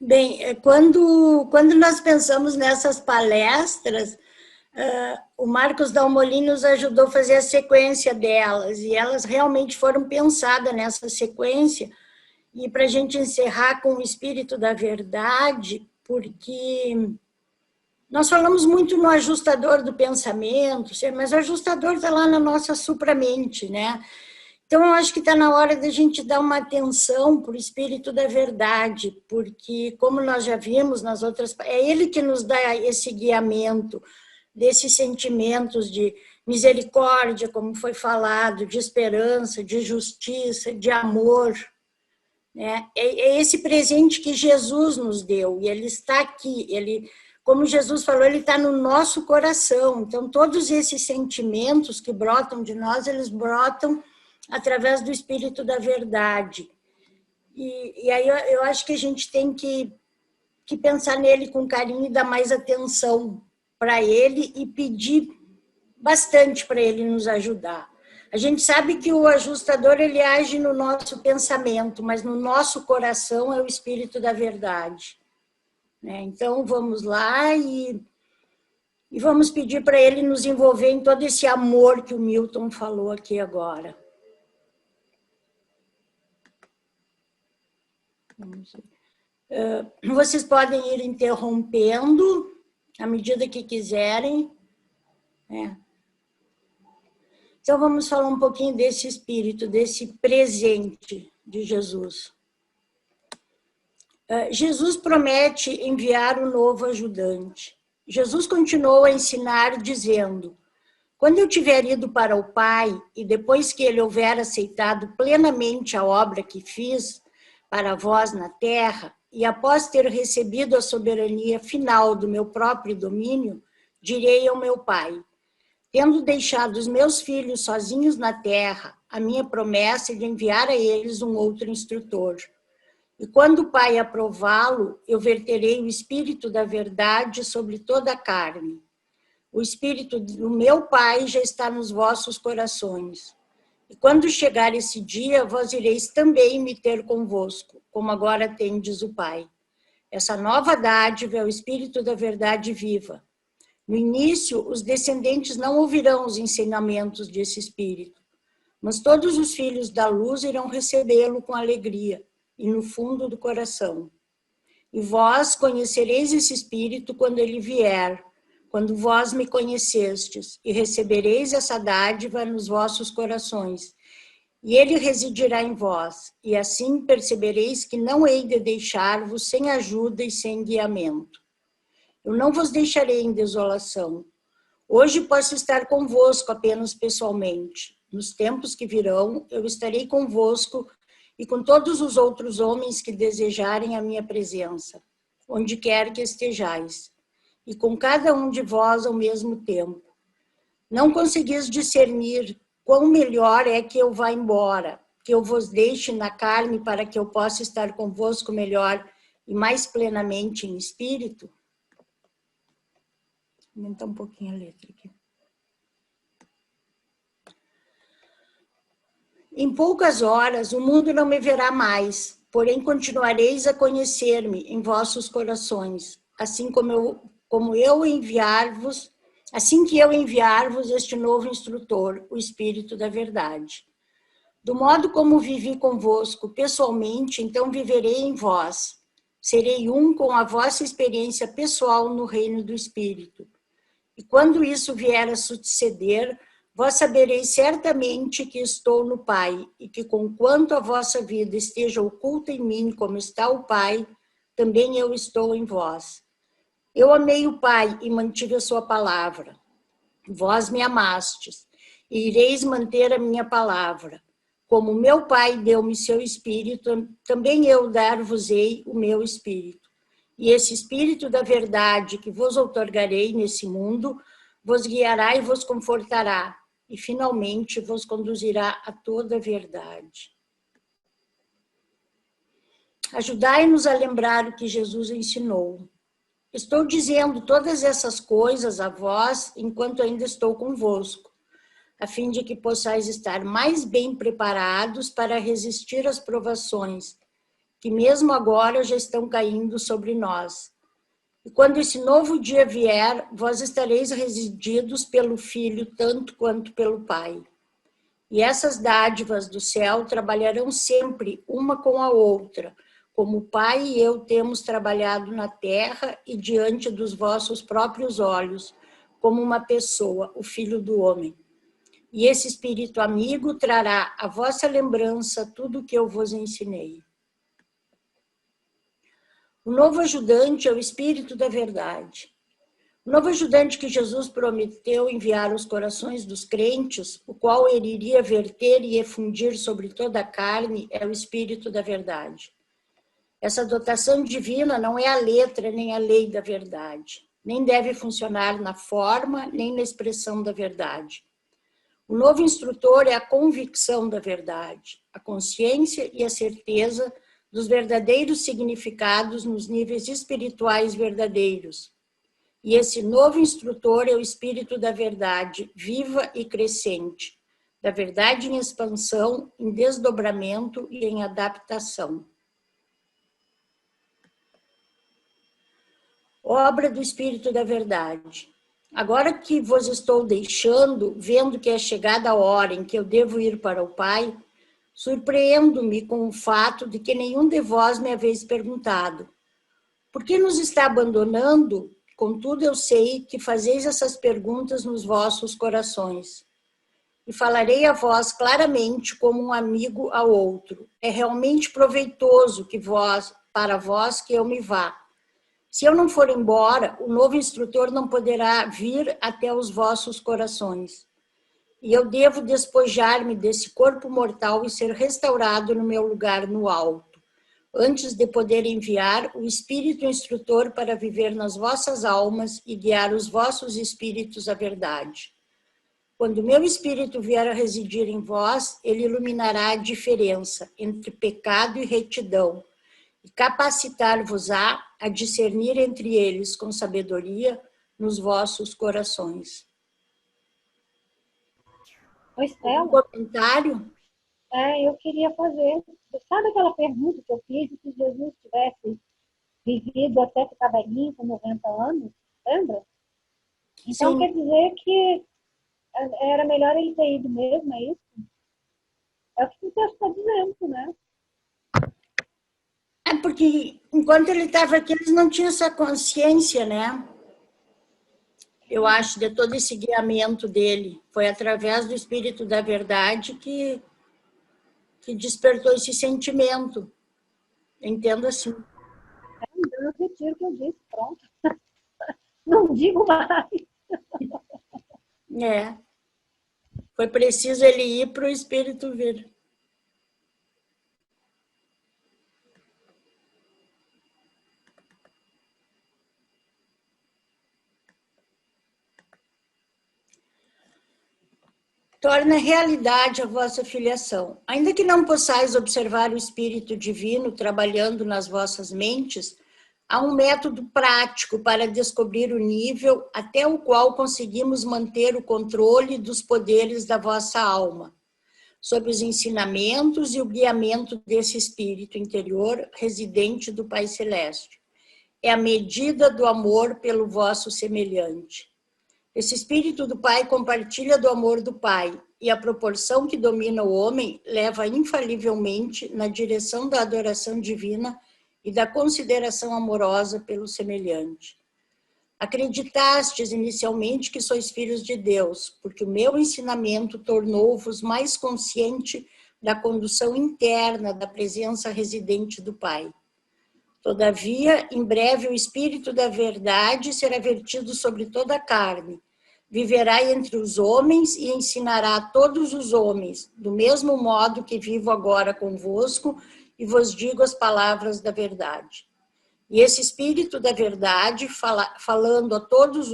Bem, quando nós pensamos nessas palestras, o Marcos Dalmolin nos ajudou a fazer a sequência delas, e elas realmente foram pensadas nessa sequência, e para a gente encerrar com o espírito da verdade, porque nós falamos muito no ajustador do pensamento, mas o ajustador está lá na nossa supramente, né? Então, eu acho que está na hora da gente dar uma atenção para o espírito da verdade, porque, como nós já vimos nas outras, é ele que nos dá esse guiamento desses sentimentos de misericórdia, como foi falado, de esperança, de justiça, de amor, né? É esse presente que Jesus nos deu, e ele está aqui, como Jesus falou, ele está no nosso coração. Então, todos esses sentimentos que brotam de nós, eles brotam através do Espírito da Verdade. E aí eu acho que a gente tem que pensar nele com carinho e dar mais atenção para ele e pedir bastante para ele nos ajudar. A gente sabe que o ajustador ele age no nosso pensamento, mas no nosso coração é o Espírito da Verdade. Então, vamos lá e vamos pedir para ele nos envolver em todo esse amor que o Milton falou aqui agora. Vocês podem ir interrompendo à medida que quiserem. Então, vamos falar um pouquinho desse espírito, desse presente de Jesus. Jesus promete enviar um novo ajudante. Jesus continuou a ensinar, dizendo: quando eu tiver ido para o Pai, e depois que ele houver aceitado plenamente a obra que fiz para vós na terra, e após ter recebido a soberania final do meu próprio domínio, direi ao meu Pai: tendo deixado os meus filhos sozinhos na terra, a minha promessa é de enviar a eles um outro instrutor. E quando o Pai aprová-lo, eu verterei o Espírito da verdade sobre toda a carne. O Espírito do meu Pai já está nos vossos corações. E quando chegar esse dia, vós ireis também me ter convosco, como agora tendes o Pai. Essa nova dádiva é o Espírito da verdade viva. No início, os descendentes não ouvirão os ensinamentos desse Espírito, mas todos os filhos da luz irão recebê-lo com alegria e no fundo do coração. E vós conhecereis esse Espírito quando ele vier, quando vós me conhecestes, e recebereis essa dádiva nos vossos corações, e ele residirá em vós, e assim percebereis que não hei de deixar-vos sem ajuda e sem guiamento. Eu não vos deixarei em desolação. Hoje posso estar convosco apenas pessoalmente. Nos tempos que virão, eu estarei convosco e com todos os outros homens que desejarem a minha presença, onde quer que estejais, e com cada um de vós ao mesmo tempo. Não conseguis discernir quão melhor é que eu vá embora, que eu vos deixe na carne para que eu possa estar convosco melhor e mais plenamente em espírito? Vou aumentar um pouquinho a letra aqui. Em poucas horas, o mundo não me verá mais, porém continuareis a conhecer-me em vossos corações, assim que eu enviar-vos este novo instrutor, o Espírito da Verdade. Do modo como vivi convosco pessoalmente, então viverei em vós. Serei um com a vossa experiência pessoal no reino do Espírito. E quando isso vier a suceder, vós sabereis certamente que estou no Pai, e que conquanto a vossa vida esteja oculta em mim, como está o Pai, também eu estou em vós. Eu amei o Pai e mantive a sua palavra. Vós me amastes, e ireis manter a minha palavra. Como meu Pai deu-me seu Espírito, também eu dar-vos-ei o meu Espírito. E esse Espírito da verdade que vos outorgarei nesse mundo, vos guiará e vos confortará, e finalmente vos conduzirá a toda a verdade. Ajudai-nos a lembrar o que Jesus ensinou. Estou dizendo todas essas coisas a vós enquanto ainda estou convosco, a fim de que possais estar mais bem preparados para resistir às provações que mesmo agora já estão caindo sobre nós. E quando esse novo dia vier, vós estareis resididos pelo Filho tanto quanto pelo Pai. E essas dádivas do céu trabalharão sempre uma com a outra, como o Pai e eu temos trabalhado na terra e diante dos vossos próprios olhos, como uma pessoa, o Filho do Homem. E esse Espírito amigo trará à vossa lembrança tudo o que eu vos ensinei. O novo ajudante é o Espírito da verdade. O novo ajudante que Jesus prometeu enviar aos corações dos crentes, o qual ele iria verter e efundir sobre toda a carne, é o Espírito da verdade. Essa dotação divina não é a letra nem a lei da verdade, nem deve funcionar na forma nem na expressão da verdade. O novo instrutor é a convicção da verdade, a consciência e a certeza dos verdadeiros significados nos níveis espirituais verdadeiros. E esse novo instrutor é o Espírito da verdade, viva e crescente, da verdade em expansão, em desdobramento e em adaptação. Obra do Espírito da verdade. Agora que vos estou deixando, vendo que é chegada a hora em que eu devo ir para o Pai, surpreendo-me com o fato de que nenhum de vós me haveis perguntado: por que nos está abandonando? Contudo, eu sei que fazeis essas perguntas nos vossos corações. E falarei a vós claramente como um amigo ao outro. É realmente proveitoso para vós que eu me vá. Se eu não for embora, o novo instrutor não poderá vir até os vossos corações. E eu devo despojar-me desse corpo mortal e ser restaurado no meu lugar no alto, antes de poder enviar o Espírito Instrutor para viver nas vossas almas e guiar os vossos espíritos à verdade. Quando o meu Espírito vier a residir em vós, ele iluminará a diferença entre pecado e retidão, e capacitar-vos-á a discernir entre eles com sabedoria nos vossos corações. Oi, Estela. Um comentário? Eu queria fazer. Sabe aquela pergunta que eu fiz de se Jesus tivesse vivido até ficar velhinho, com 90 anos? Lembra? Então, Sim. quer dizer que era melhor ele ter ido mesmo, é isso? É o que o texto está dizendo, né? É porque, enquanto ele estava aqui, eles não tinham essa consciência, né? Eu acho, de todo esse guiamento dele. Foi através do Espírito da Verdade que despertou esse sentimento. Eu entendo assim. Eu não retiro o que eu disse, pronto. Não digo mais. É. Foi preciso ele ir para o Espírito vir. Torna realidade a vossa filiação. Ainda que não possais observar o Espírito Divino trabalhando nas vossas mentes, há um método prático para descobrir o nível até o qual conseguimos manter o controle dos poderes da vossa alma, sob os ensinamentos e o guiamento desse Espírito interior residente do Pai Celeste. É a medida do amor pelo vosso semelhante. Esse Espírito do Pai compartilha do amor do Pai, e a proporção que domina o homem leva infalivelmente na direção da adoração divina e da consideração amorosa pelo semelhante. Acreditastes inicialmente que sois filhos de Deus, porque o meu ensinamento tornou-vos mais consciente da condução interna da presença residente do Pai. Todavia, em breve o Espírito da verdade será vertido sobre toda a carne, viverá entre os homens e ensinará a todos os homens, do mesmo modo que vivo agora convosco e vos digo as palavras da verdade. E esse Espírito da verdade, falando a todos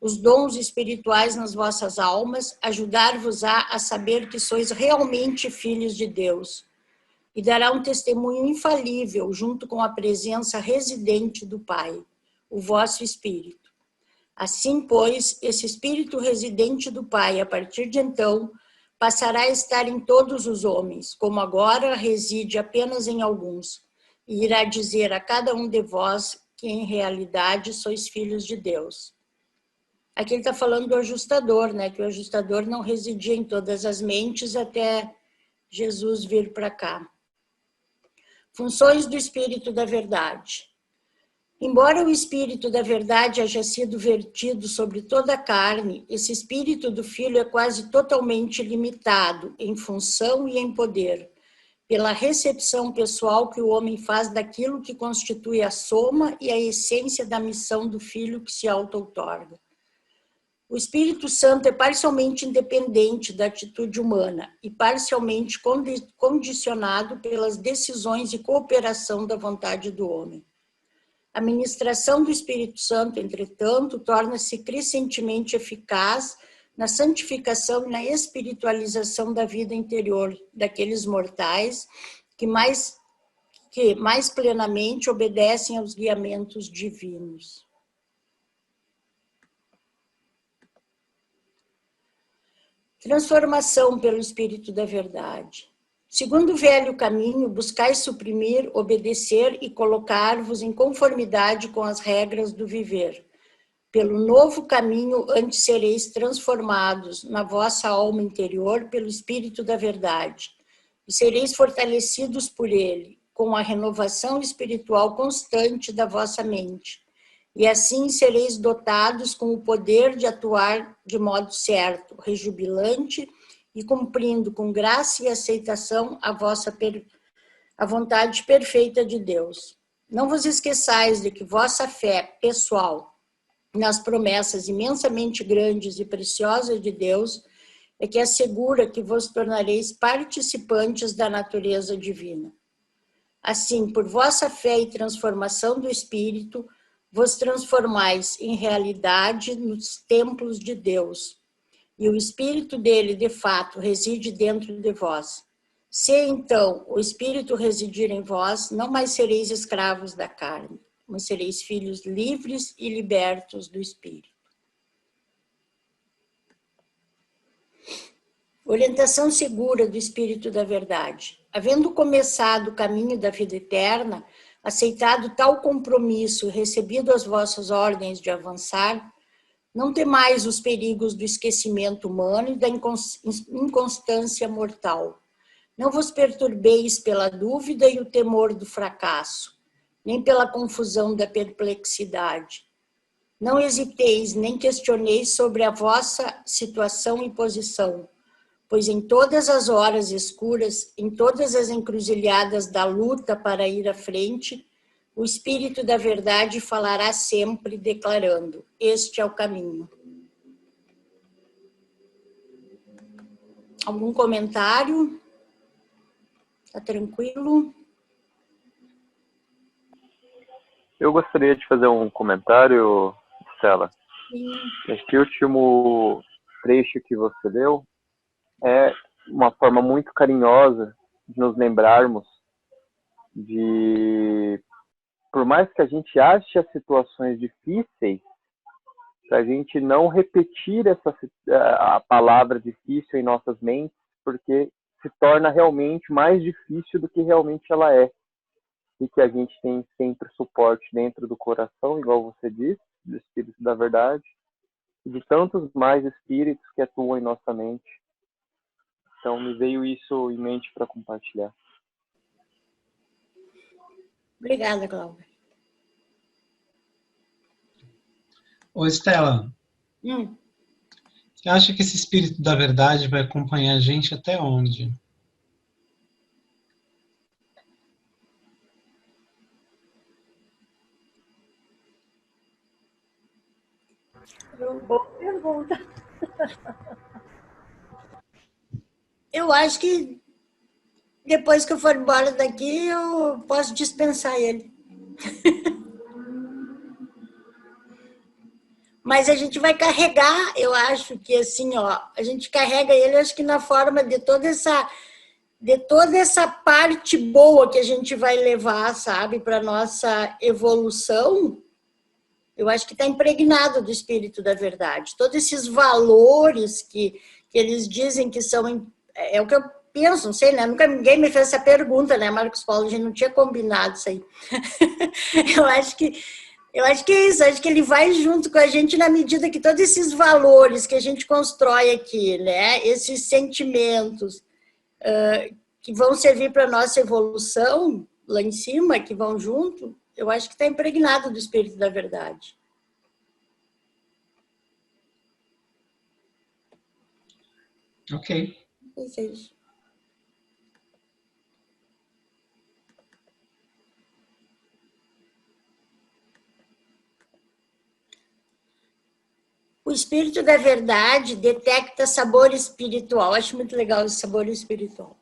os dons espirituais nas vossas almas, ajudar-vos-á a saber que sois realmente filhos de Deus, e dará um testemunho infalível junto com a presença residente do Pai, o vosso Espírito. Assim, pois, esse Espírito residente do Pai, a partir de então, passará a estar em todos os homens, como agora reside apenas em alguns, e irá dizer a cada um de vós que em realidade sois filhos de Deus. Aqui ele está falando do ajustador, né? Que o ajustador não residia em todas as mentes até Jesus vir para cá. Funções do Espírito da Verdade. Embora o Espírito da Verdade haja sido vertido sobre toda a carne, esse Espírito do Filho é quase totalmente limitado em função e em poder, pela recepção pessoal que o homem faz daquilo que constitui a soma e a essência da missão do Filho que se auto-outorga. O Espírito Santo é parcialmente independente da atitude humana e parcialmente condicionado pelas decisões e cooperação da vontade do homem. A ministração do Espírito Santo, entretanto, torna-se crescentemente eficaz na santificação e na espiritualização da vida interior daqueles mortais que mais plenamente obedecem aos guiamentos divinos. Transformação pelo Espírito da Verdade. Segundo o velho caminho, buscai suprimir, obedecer e colocar-vos em conformidade com as regras do viver. Pelo novo caminho, antes sereis transformados na vossa alma interior pelo Espírito da Verdade, e sereis fortalecidos por ele, com a renovação espiritual constante da vossa mente. E assim sereis dotados com o poder de atuar de modo certo, rejubilante e cumprindo com graça e aceitação a vontade perfeita de Deus. Não vos esqueçais de que vossa fé pessoal nas promessas imensamente grandes e preciosas de Deus é que assegura que vos tornareis participantes da natureza divina. Assim, por vossa fé e transformação do Espírito, vos transformais em realidade nos templos de Deus, e o Espírito dele, de fato, reside dentro de vós. Se, então, o Espírito residir em vós, não mais sereis escravos da carne, mas sereis filhos livres e libertos do Espírito. Orientação segura do Espírito da Verdade. Havendo começado o caminho da vida eterna, aceitado tal compromisso e recebido as vossas ordens de avançar, não temais os perigos do esquecimento humano e da inconstância mortal. Não vos perturbeis pela dúvida e o temor do fracasso, nem pela confusão da perplexidade. Não hesiteis nem questioneis sobre a vossa situação e posição, pois em todas as horas escuras, em todas as encruzilhadas da luta para ir à frente, o Espírito da Verdade falará sempre, declarando: este é o caminho. Algum comentário? Está tranquilo? Eu gostaria de fazer um comentário, Stella. Sim. Este último trecho que você leu é uma forma muito carinhosa de nos lembrarmos de, por mais que a gente ache as situações difíceis, a gente não repetir a palavra difícil em nossas mentes, porque se torna realmente mais difícil do que realmente ela é. E que a gente tem sempre suporte dentro do coração, igual você disse, do Espírito da Verdade, e de tantos mais espíritos que atuam em nossa mente. Então, me veio isso em mente para compartilhar. Obrigada, Cláudia. Ô, Stella, você acha que esse Espírito da Verdade vai acompanhar a gente até onde? Boa pergunta. Eu acho que depois que eu for embora daqui, eu posso dispensar ele. Mas a gente vai carregar, eu acho que assim, ó, a gente carrega ele, acho que na forma de toda essa parte boa que a gente vai levar, sabe, para nossa evolução. Eu acho que está impregnado do Espírito da Verdade. Todos esses valores que eles dizem que são... É o que eu penso, não sei, né? Nunca ninguém me fez essa pergunta, né, Marcos Paulo? A gente não tinha combinado isso aí. Eu acho que é isso, acho que ele vai junto com a gente na medida que todos esses valores que a gente constrói aqui, né? Esses sentimentos que vão servir para a nossa evolução lá em cima, que vão junto, eu acho que está impregnado do Espírito da Verdade. Ok. É isso. O Espírito da Verdade detecta sabor espiritual. Acho muito legal esse sabor espiritual.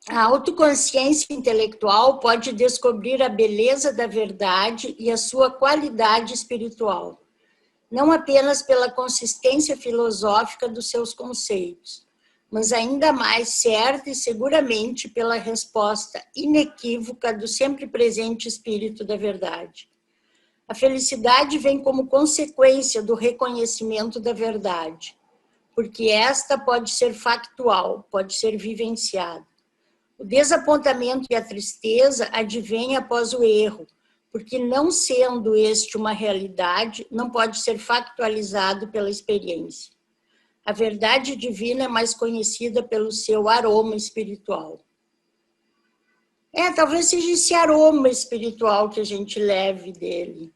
A autoconsciência intelectual pode descobrir a beleza da verdade e a sua qualidade espiritual, não apenas pela consistência filosófica dos seus conceitos, mas ainda mais certa e seguramente pela resposta inequívoca do sempre presente Espírito da Verdade. A felicidade vem como consequência do reconhecimento da verdade, porque esta pode ser factual, pode ser vivenciada. O desapontamento e a tristeza advêm após o erro, porque não sendo este uma realidade, não pode ser factualizado pela experiência. A verdade divina é mais conhecida pelo seu aroma espiritual. Talvez seja esse aroma espiritual que a gente leve dele.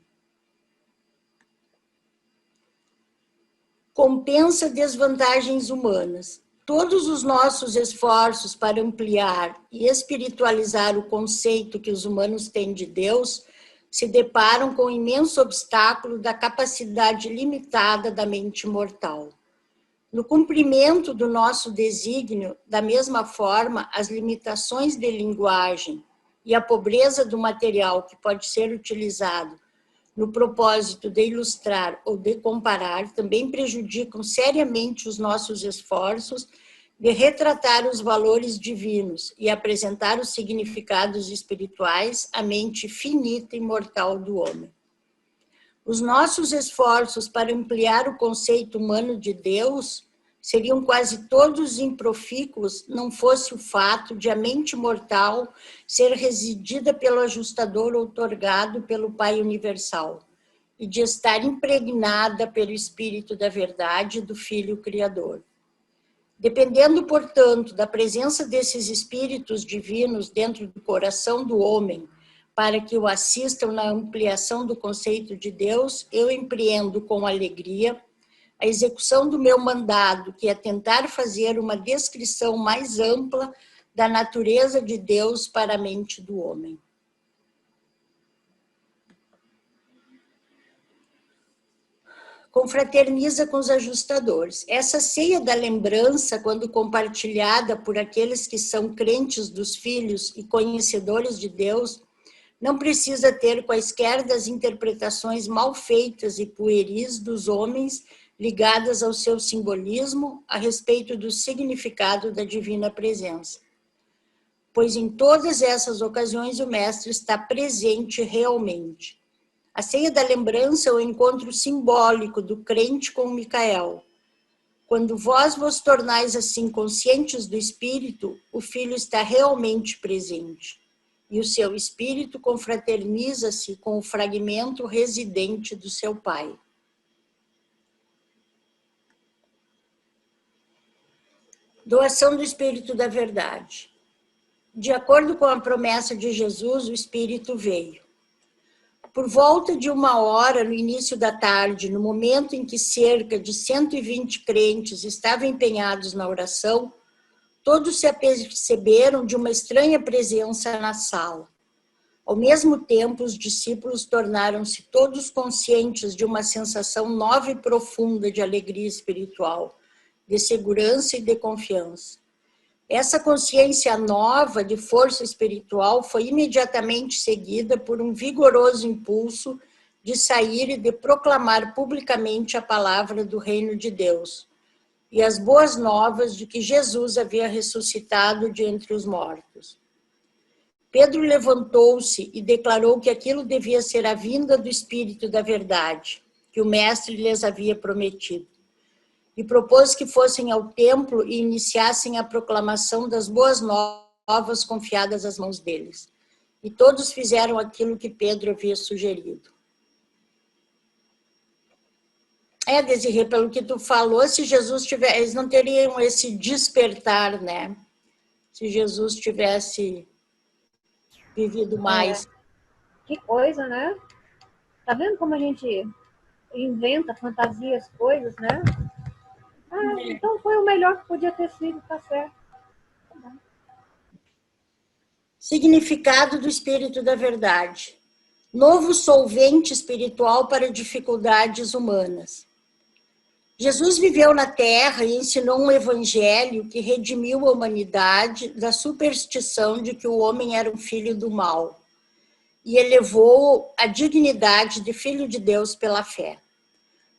Compensa desvantagens humanas. Todos os nossos esforços para ampliar e espiritualizar o conceito que os humanos têm de Deus se deparam com o imenso obstáculo da capacidade limitada da mente mortal. No cumprimento do nosso desígnio, da mesma forma, as limitações de linguagem e a pobreza do material que pode ser utilizado no propósito de ilustrar ou de comparar, também prejudicam seriamente os nossos esforços de retratar os valores divinos e apresentar os significados espirituais à mente finita e mortal do homem. Os nossos esforços para ampliar o conceito humano de Deus seriam quase todos improfícuos não fosse o fato de a mente mortal ser residida pelo ajustador outorgado pelo Pai Universal e de estar impregnada pelo Espírito da Verdade do Filho Criador. Dependendo, portanto, da presença desses espíritos divinos dentro do coração do homem, para que o assistam na ampliação do conceito de Deus, eu empreendo com alegria a execução do meu mandado, que é tentar fazer uma descrição mais ampla da natureza de Deus para a mente do homem. Confraterniza com os ajustadores. Essa ceia da lembrança, quando compartilhada por aqueles que são crentes dos filhos e conhecedores de Deus, não precisa ter quaisquer das interpretações mal feitas e pueris dos homens ligadas ao seu simbolismo a respeito do significado da divina presença. Pois em todas essas ocasiões o Mestre está presente realmente. A ceia da lembrança é o encontro simbólico do crente com Micael. Quando vós vos tornais assim conscientes do Espírito, o Filho está realmente presente. E o seu Espírito confraterniza-se com o fragmento residente do seu Pai. Doação do Espírito da Verdade. De acordo com a promessa de Jesus, o Espírito veio. Por volta de 1h, no início da tarde, no momento em que cerca de 120 crentes estavam empenhados na oração, todos se aperceberam de uma estranha presença na sala. Ao mesmo tempo, os discípulos tornaram-se todos conscientes de uma sensação nova e profunda de alegria espiritual, de segurança e de confiança. Essa consciência nova de força espiritual foi imediatamente seguida por um vigoroso impulso de sair e de proclamar publicamente a palavra do reino de Deus e as boas novas de que Jesus havia ressuscitado de entre os mortos. Pedro levantou-se e declarou que aquilo devia ser a vinda do Espírito da Verdade, que o Mestre lhes havia prometido. e propôs que fossem ao templo e iniciassem a proclamação das boas novas confiadas às mãos deles. E todos fizeram aquilo que Pedro havia sugerido. Desirê, pelo que tu falou, se Jesus tivesse, eles não teriam esse despertar, né? Se Jesus tivesse vivido mais. Que coisa, né? Tá vendo como a gente inventa, fantasia as coisas, né? Então foi o melhor que podia ter sido, tá certo. Significado do Espírito da Verdade. Novo solvente espiritual para dificuldades humanas. Jesus viveu na Terra e ensinou um evangelho que redimiu a humanidade da superstição de que o homem era um filho do mal e elevou a dignidade de filho de Deus pela fé.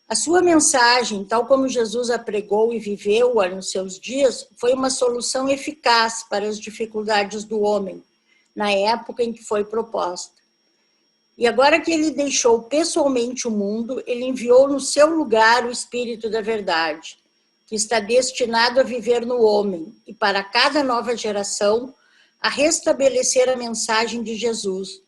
A sua mensagem, tal como Jesus a pregou e viveu-a nos seus dias, foi uma solução eficaz para as dificuldades do homem, na época em que foi proposta. E agora que ele deixou pessoalmente o mundo, ele enviou no seu lugar o Espírito da Verdade, que está destinado a viver no homem e para cada nova geração a restabelecer a mensagem de Jesus,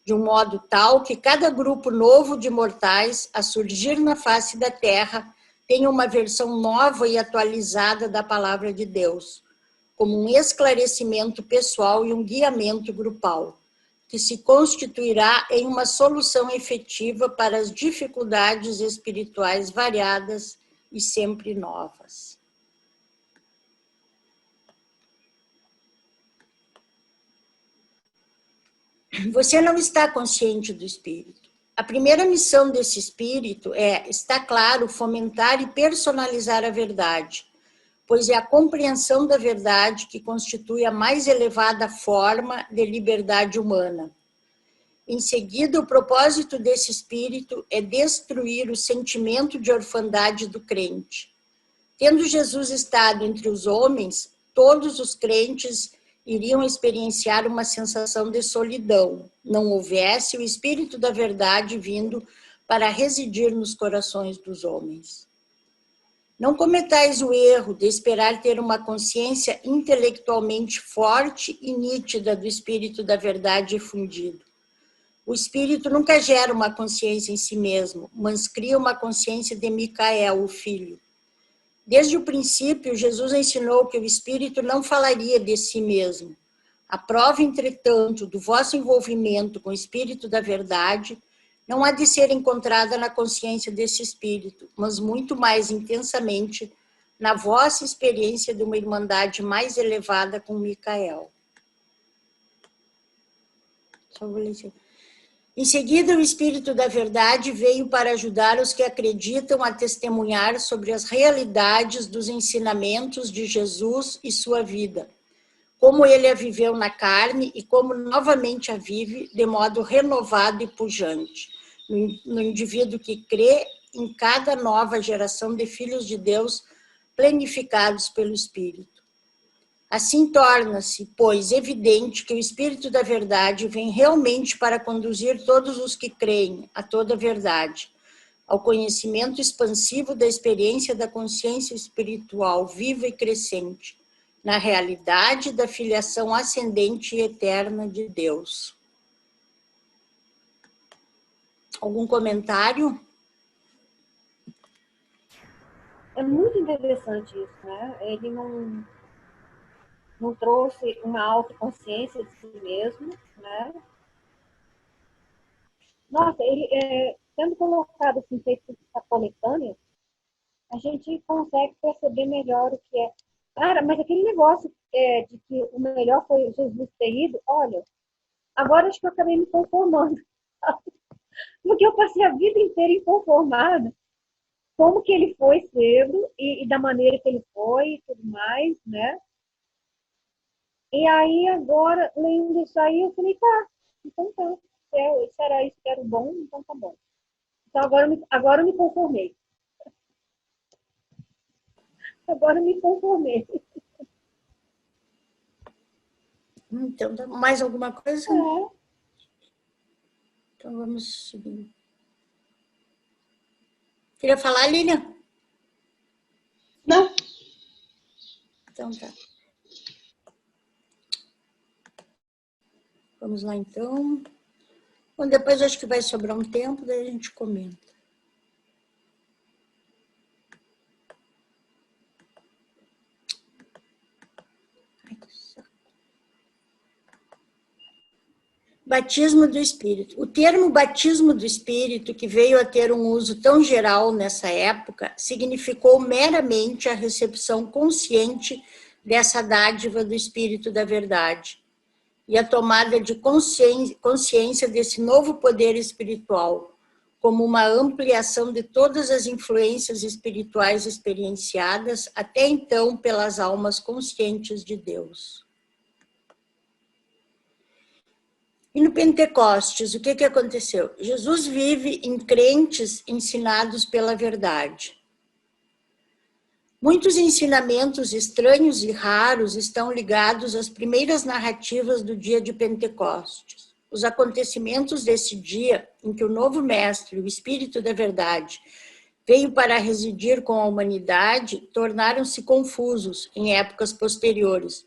de um modo tal que cada grupo novo de mortais a surgir na face da terra tenha uma versão nova e atualizada da palavra de Deus, como um esclarecimento pessoal e um guiamento grupal, que se constituirá em uma solução efetiva para as dificuldades espirituais variadas e sempre novas. Você não está consciente do Espírito. A primeira missão desse Espírito está claro, fomentar e personalizar a verdade, pois é a compreensão da verdade que constitui a mais elevada forma de liberdade humana. Em seguida, o propósito desse Espírito é destruir o sentimento de orfandade do crente. Tendo Jesus estado entre os homens, todos os crentes iriam experienciar uma sensação de solidão, não houvesse o Espírito da Verdade vindo para residir nos corações dos homens. Não cometais o erro de esperar ter uma consciência intelectualmente forte e nítida do Espírito da Verdade difundido. O Espírito nunca gera uma consciência em si mesmo, mas cria uma consciência de Micael, o Filho. Desde o princípio, Jesus ensinou que o Espírito não falaria de si mesmo. A prova, entretanto, do vosso envolvimento com o Espírito da Verdade não há de ser encontrada na consciência desse Espírito, mas muito mais intensamente na vossa experiência de uma irmandade mais elevada com Micael. Só vou ler isso. Em seguida, o Espírito da Verdade veio para ajudar os que acreditam a testemunhar sobre as realidades dos ensinamentos de Jesus e sua vida, como ele a viveu na carne e como novamente a vive de modo renovado e pujante, no indivíduo que crê em cada nova geração de filhos de Deus plenificados pelo Espírito. Assim torna-se, pois, evidente que o Espírito da Verdade vem realmente para conduzir todos os que creem a toda a verdade, ao conhecimento expansivo da experiência da consciência espiritual viva e crescente, na realidade da filiação ascendente e eterna de Deus. Algum comentário? É muito interessante isso, né? Ele não trouxe uma autoconsciência de si mesmo, né? Nossa, ele sendo colocado assim, feito essa coletânea, a gente consegue perceber melhor o que é. Cara, mas aquele negócio de que o melhor foi Jesus ter ido, olha, agora acho que eu acabei me conformando. Porque eu passei a vida inteira inconformada como que ele foi cedo e da maneira que ele foi e tudo mais, né? E aí, agora, lendo isso aí, eu falei, tá, então tá. Se era isso que era o bom, então tá bom. Então, agora eu me conformei. Agora eu me conformei. Então, mais alguma coisa? É. Então, vamos seguir. Queria falar, Lilian? Então tá. Vamos lá, então. Bom, depois acho que vai sobrar um tempo, daí a gente comenta. Ai, que saco. Batismo do Espírito. O termo batismo do Espírito, que veio a ter um uso tão geral nessa época, significou meramente a recepção consciente dessa dádiva do Espírito da Verdade e a tomada de consciência desse novo poder espiritual, como uma ampliação de todas as influências espirituais experienciadas até então pelas almas conscientes de Deus. E no Pentecostes, o que aconteceu? Jesus vive em crentes ensinados pela verdade. Muitos ensinamentos estranhos e raros estão ligados às primeiras narrativas do dia de Pentecostes. Os acontecimentos desse dia, em que o novo mestre, o Espírito da Verdade, veio para residir com a humanidade, tornaram-se confusos em épocas posteriores,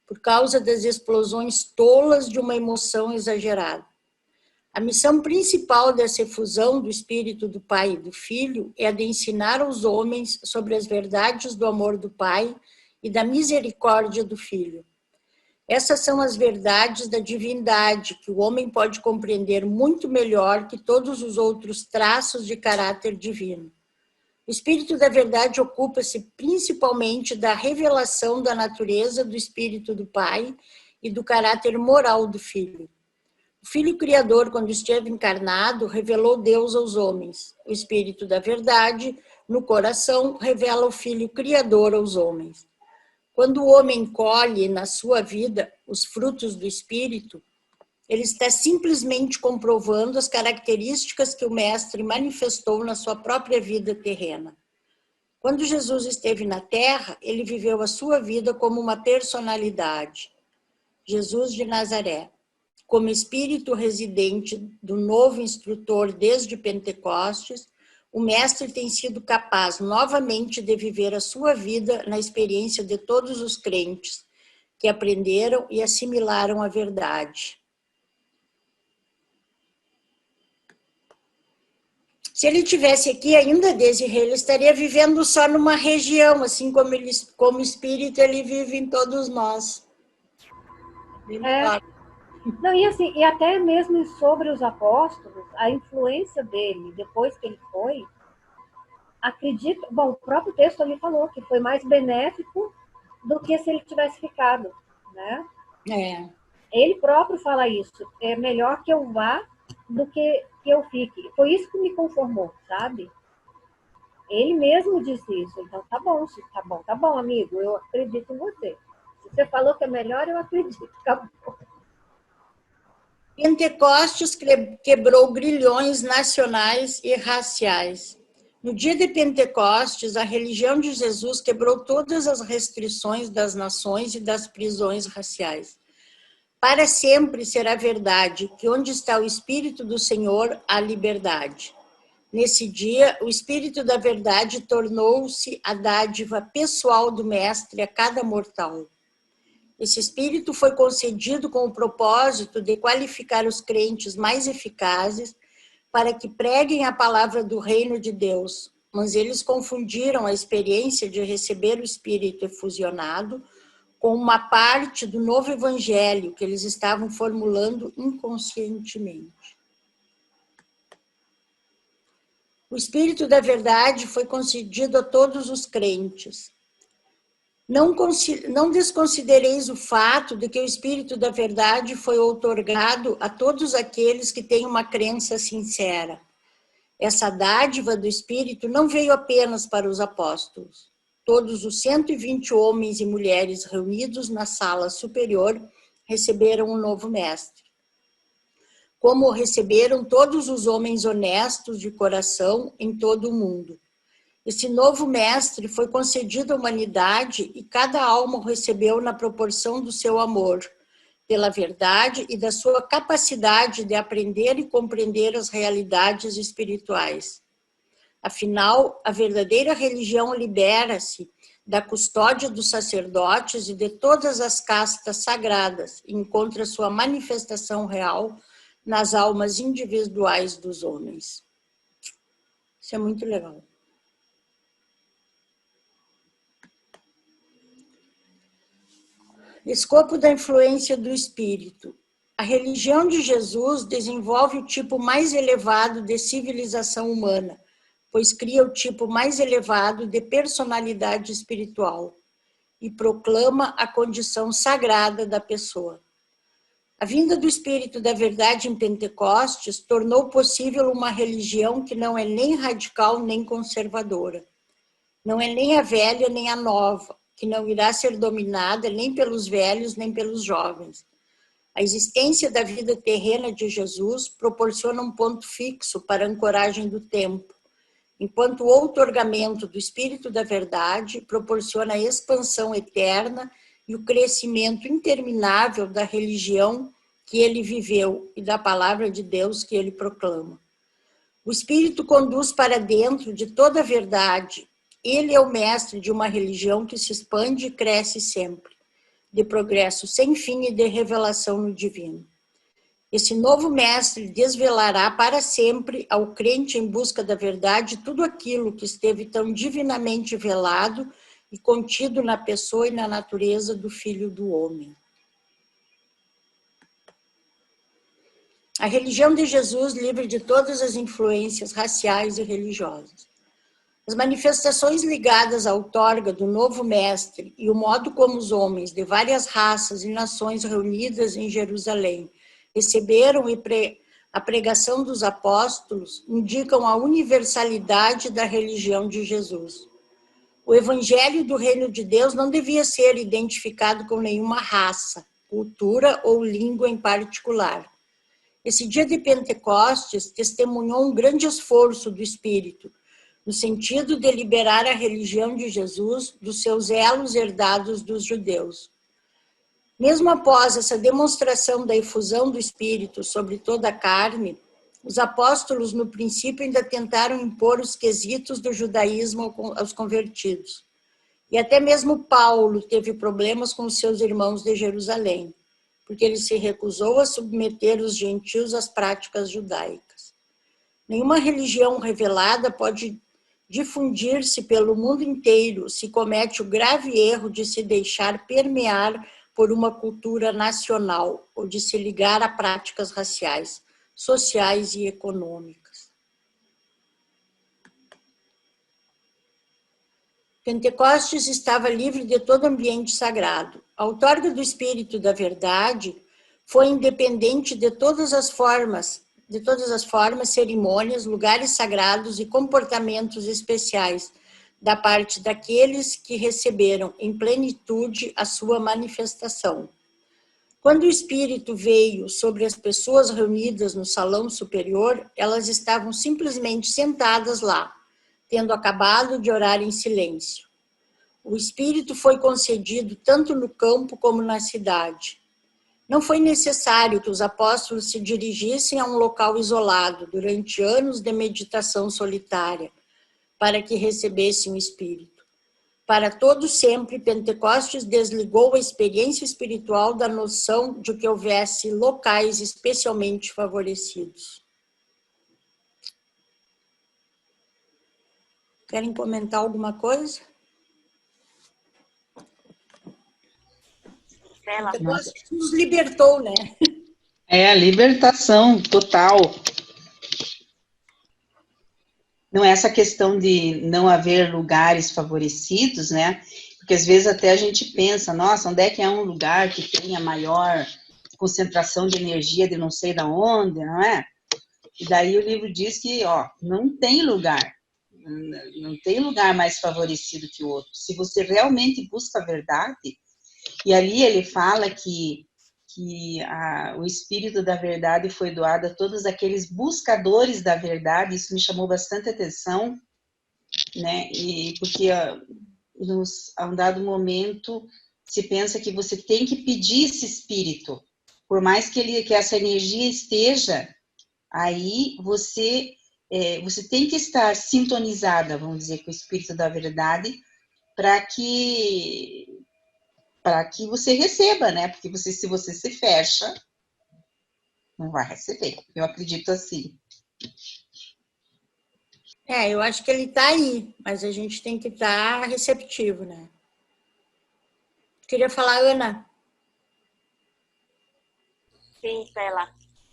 por causa das explosões tolas de uma emoção exagerada. A missão principal dessa efusão do Espírito do Pai e do Filho é a de ensinar aos homens sobre as verdades do amor do Pai e da misericórdia do Filho. Essas são as verdades da divindade que o homem pode compreender muito melhor que todos os outros traços de caráter divino. O Espírito da Verdade ocupa-se principalmente da revelação da natureza do Espírito do Pai e do caráter moral do Filho. O Filho Criador, quando esteve encarnado, revelou Deus aos homens. O Espírito da Verdade, no coração, revela o Filho Criador aos homens. Quando o homem colhe na sua vida os frutos do Espírito, ele está simplesmente comprovando as características que o Mestre manifestou na sua própria vida terrena. Quando Jesus esteve na Terra, ele viveu a sua vida como uma personalidade. Jesus de Nazaré. Como espírito residente do novo instrutor desde Pentecostes, o Mestre tem sido capaz novamente de viver a sua vida na experiência de todos os crentes que aprenderam e assimilaram a verdade. Se ele tivesse aqui ainda, Desirê, ele estaria vivendo só numa região, assim como espírito ele vive em todos nós. Não, e assim, e até mesmo sobre os apóstolos, a influência dele, depois que ele foi, acredito, bom, o próprio texto ali falou que foi mais benéfico do que se ele tivesse ficado, né? Ele próprio fala isso, é melhor que eu vá do que eu fique. Foi isso que me conformou, sabe? Ele mesmo disse isso, então tá bom, amigo, eu acredito em você. Se você falou que é melhor, eu acredito, acabou. Pentecostes quebrou grilhões nacionais e raciais. No dia de Pentecostes, a religião de Jesus quebrou todas as restrições das nações e das prisões raciais. Para sempre será verdade que onde está o Espírito do Senhor, há liberdade. Nesse dia, o Espírito da Verdade tornou-se a dádiva pessoal do Mestre a cada mortal. Esse Espírito foi concedido com o propósito de qualificar os crentes mais eficazes para que preguem a palavra do reino de Deus, mas eles confundiram a experiência de receber o Espírito efusionado com uma parte do novo evangelho que eles estavam formulando inconscientemente. O Espírito da Verdade foi concedido a todos os crentes. Não desconsidereis o fato de que o Espírito da Verdade foi outorgado a todos aqueles que têm uma crença sincera. Essa dádiva do Espírito não veio apenas para os apóstolos. Todos os 120 homens e mulheres reunidos na sala superior receberam um novo mestre. Como receberam todos os homens honestos de coração em todo o mundo. Esse novo mestre foi concedido à humanidade e cada alma o recebeu na proporção do seu amor, pela verdade e da sua capacidade de aprender e compreender as realidades espirituais. Afinal, a verdadeira religião libera-se da custódia dos sacerdotes e de todas as castas sagradas, e encontra sua manifestação real nas almas individuais dos homens. Isso é muito legal. Escopo da influência do espírito. A religião de Jesus desenvolve o tipo mais elevado de civilização humana, pois cria o tipo mais elevado de personalidade espiritual e proclama a condição sagrada da pessoa. A vinda do Espírito da Verdade em Pentecostes tornou possível uma religião que não é nem radical nem conservadora. Não é nem a velha nem a nova, que não irá ser dominada nem pelos velhos nem pelos jovens. A existência da vida terrena de Jesus proporciona um ponto fixo para a ancoragem do tempo, enquanto o outorgamento do Espírito da Verdade proporciona a expansão eterna e o crescimento interminável da religião que ele viveu e da palavra de Deus que ele proclama. O Espírito conduz para dentro de toda a verdade. Ele é o mestre de uma religião que se expande e cresce sempre, de progresso sem fim e de revelação no divino. Esse novo mestre desvelará para sempre ao crente em busca da verdade tudo aquilo que esteve tão divinamente velado e contido na pessoa e na natureza do Filho do Homem. A religião de Jesus livre de todas as influências raciais e religiosas. As manifestações ligadas à outorga do novo mestre e o modo como os homens de várias raças e nações reunidas em Jerusalém receberam a pregação dos apóstolos indicam a universalidade da religião de Jesus. O evangelho do reino de Deus não devia ser identificado com nenhuma raça, cultura ou língua em particular. Esse dia de Pentecostes testemunhou um grande esforço do Espírito, no sentido de liberar a religião de Jesus dos seus elos herdados dos judeus. Mesmo após essa demonstração da efusão do Espírito sobre toda a carne, os apóstolos no princípio ainda tentaram impor os quesitos do judaísmo aos convertidos. E até mesmo Paulo teve problemas com os seus irmãos de Jerusalém, porque ele se recusou a submeter os gentios às práticas judaicas. Nenhuma religião revelada pode difundir-se pelo mundo inteiro se comete o grave erro de se deixar permear por uma cultura nacional ou de se ligar a práticas raciais, sociais e econômicas. Pentecostes estava livre de todo ambiente sagrado. A outorga do Espírito da Verdade foi independente de todas as formas, cerimônias, lugares sagrados e comportamentos especiais da parte daqueles que receberam em plenitude a sua manifestação. Quando o Espírito veio sobre as pessoas reunidas no salão superior, elas estavam simplesmente sentadas lá, tendo acabado de orar em silêncio. O Espírito foi concedido tanto no campo como na cidade. Não foi necessário que os apóstolos se dirigissem a um local isolado durante anos de meditação solitária para que recebessem o Espírito. Para todo sempre, Pentecostes desligou a experiência espiritual da noção de que houvesse locais especialmente favorecidos. Querem comentar alguma coisa? Pentecostes nos libertou, né? É a libertação total. Não é essa questão de não haver lugares favorecidos, né? Porque às vezes até a gente pensa, nossa, onde é que é um lugar que tenha maior concentração de energia de não sei da onde, não é? E daí o livro diz que, ó, não tem lugar mais favorecido que o outro. Se você realmente busca a verdade, e ali ele fala que o Espírito da Verdade foi doado a todos aqueles buscadores da verdade. Isso me chamou bastante atenção, né? E porque a um dado momento se pensa que você tem que pedir esse Espírito, por mais que essa energia esteja aí, você tem que estar sintonizada, vamos dizer, com o Espírito da Verdade, para que você receba, né? Porque se você se fecha, não vai receber. Eu acredito assim. Eu acho que ele está aí, mas a gente tem que estar receptivo, né? Queria falar, Ana. Sim, Stella.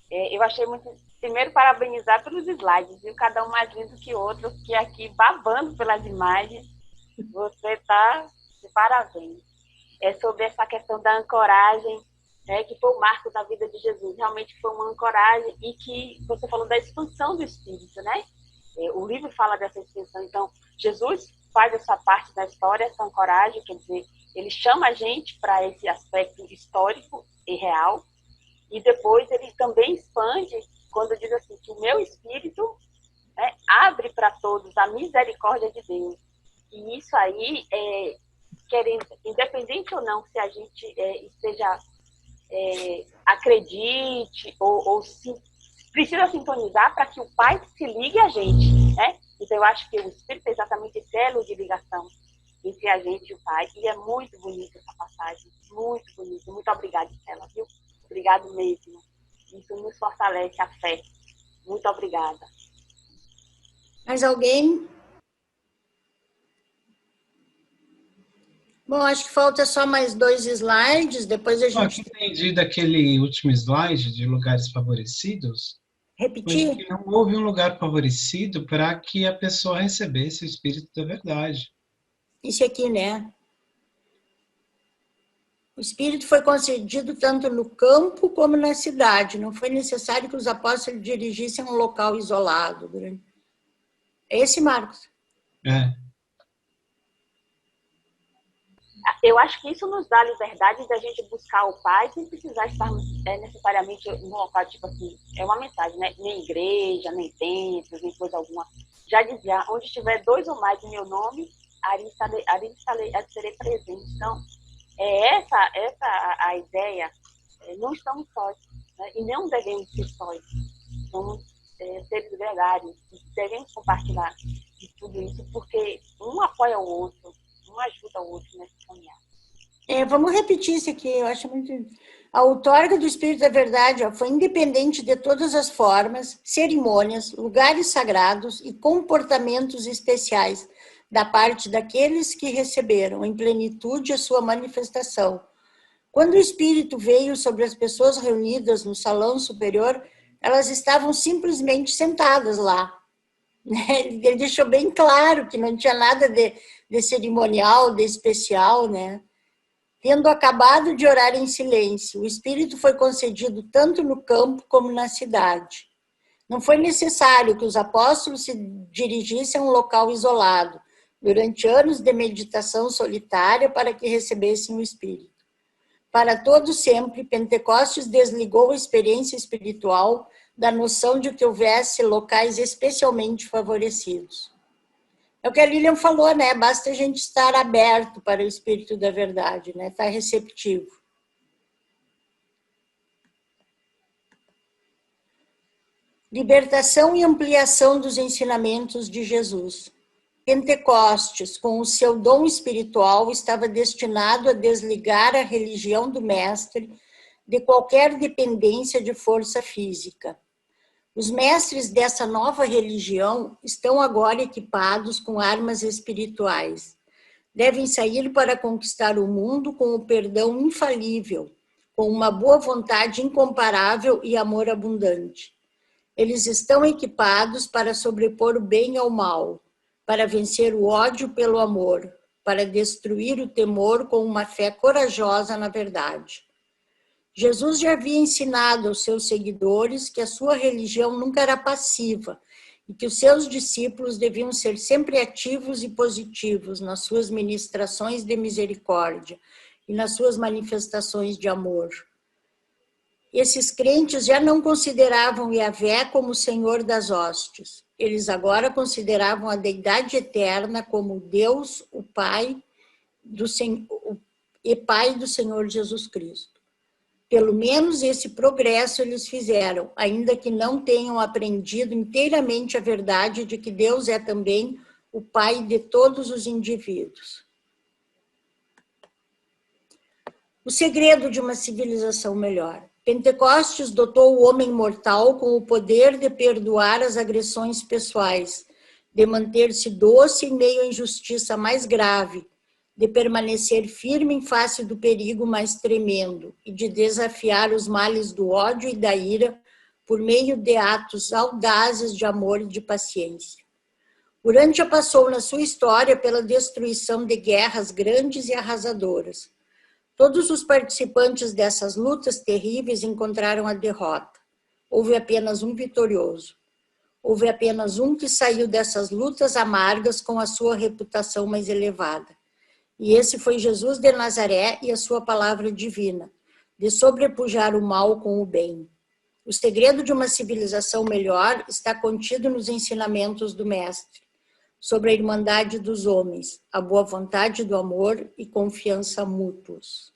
Eu achei muito... Primeiro, parabenizar pelos slides, viu? Cada um mais lindo que o outro, que aqui babando pelas imagens. Você está de parabéns. Sobre essa questão da ancoragem, que foi o marco da vida de Jesus. Realmente foi uma ancoragem e que você falou da expansão do Espírito, né? O livro fala dessa expansão. Então, Jesus faz essa parte da história, essa ancoragem, quer dizer, ele chama a gente para esse aspecto histórico e real, e depois ele também expande quando diz assim, que o meu Espírito, né, abre para todos a misericórdia de Deus. E isso aí, querendo, independente ou não se a gente esteja, acredite ou se precisa sintonizar para que o Pai se ligue a gente, né? Então eu acho que o Espírito é exatamente esse elo de ligação entre a gente e o Pai, e é muito bonita essa passagem, muito bonita. Muito obrigada, Stella, viu? Obrigado mesmo. Isso nos fortalece a fé. Muito obrigada. Mais alguém? Bom, acho que falta só mais 2 slides, depois a gente... O que entendi daquele último slide de lugares favorecidos, Repetir? que não houve um lugar favorecido para que a pessoa recebesse o Espírito da verdade. Isso aqui, né? O Espírito foi concedido tanto no campo como na cidade. Não foi necessário que os apóstolos dirigissem a um local isolado. É esse, Marcos? Eu acho que isso nos dá a liberdade de a gente buscar o Pai sem precisar estar necessariamente num local, tipo assim, é uma mensagem, né? Nem igreja, nem templo, nem coisa alguma. Já dizia, onde estiver 2 ou mais em meu nome, ali serei presente. Então, essa a ideia. Não estamos sós, né? E não devemos ser sós. Somos seres gregários, devemos compartilhar de tudo isso, porque um apoia o outro, um ajuda o outro nesse caminhar. Vamos repetir isso aqui, eu acho muito... A outorga do Espírito da Verdade foi independente de todas as formas, cerimônias, lugares sagrados e comportamentos especiais da parte daqueles que receberam em plenitude a sua manifestação. Quando o Espírito veio sobre as pessoas reunidas no salão superior, elas estavam simplesmente sentadas lá. Ele deixou bem claro que não tinha nada de cerimonial, de especial, né? Tendo acabado de orar em silêncio, o Espírito foi concedido tanto no campo como na cidade. Não foi necessário que os apóstolos se dirigissem a um local isolado, durante anos de meditação solitária, para que recebessem o Espírito. Para todo sempre, Pentecostes desligou a experiência espiritual da noção de que houvesse locais especialmente favorecidos. É o que a Lilian falou, né? Basta a gente estar aberto para o Espírito da Verdade, né? Estar receptivo. Libertação e ampliação dos ensinamentos de Jesus. Pentecostes, com o seu dom espiritual, estava destinado a desligar a religião do Mestre de qualquer dependência de força física. Os mestres dessa nova religião estão agora equipados com armas espirituais. Devem sair para conquistar o mundo com o perdão infalível, com uma boa vontade incomparável e amor abundante. Eles estão equipados para sobrepor o bem ao mal, para vencer o ódio pelo amor, para destruir o temor com uma fé corajosa na verdade. Jesus já havia ensinado aos seus seguidores que a sua religião nunca era passiva e que os seus discípulos deviam ser sempre ativos e positivos nas suas ministrações de misericórdia e nas suas manifestações de amor. Esses crentes já não consideravam Yahvé como o Senhor das hostes. Eles agora consideravam a deidade eterna como Deus, o Pai do Senhor Jesus Cristo. Pelo menos esse progresso eles fizeram, ainda que não tenham aprendido inteiramente a verdade de que Deus é também o Pai de todos os indivíduos. O segredo de uma civilização melhor. Pentecostes dotou o homem mortal com o poder de perdoar as agressões pessoais, de manter-se doce em meio à injustiça mais grave, de permanecer firme em face do perigo mais tremendo e de desafiar os males do ódio e da ira por meio de atos audazes de amor e de paciência. Urântia passou na sua história pela destruição de guerras grandes e arrasadoras. Todos os participantes dessas lutas terríveis encontraram a derrota. Houve apenas um vitorioso. Houve apenas um que saiu dessas lutas amargas com a sua reputação mais elevada. E esse foi Jesus de Nazaré e a sua palavra divina, de sobrepujar o mal com o bem. O segredo de uma civilização melhor está contido nos ensinamentos do Mestre, sobre a irmandade dos homens, a boa vontade do amor e confiança mútuos.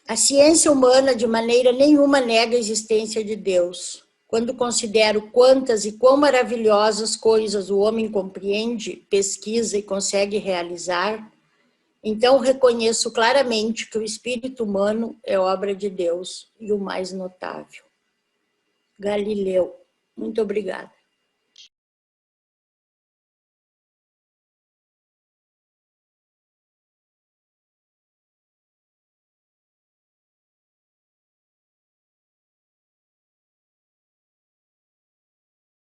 A ciência humana de maneira nenhuma nega a existência de Deus. Quando considero quantas e quão maravilhosas coisas o homem compreende, pesquisa e consegue realizar, então reconheço claramente que o espírito humano é obra de Deus e o mais notável. Galileu. Muito obrigada.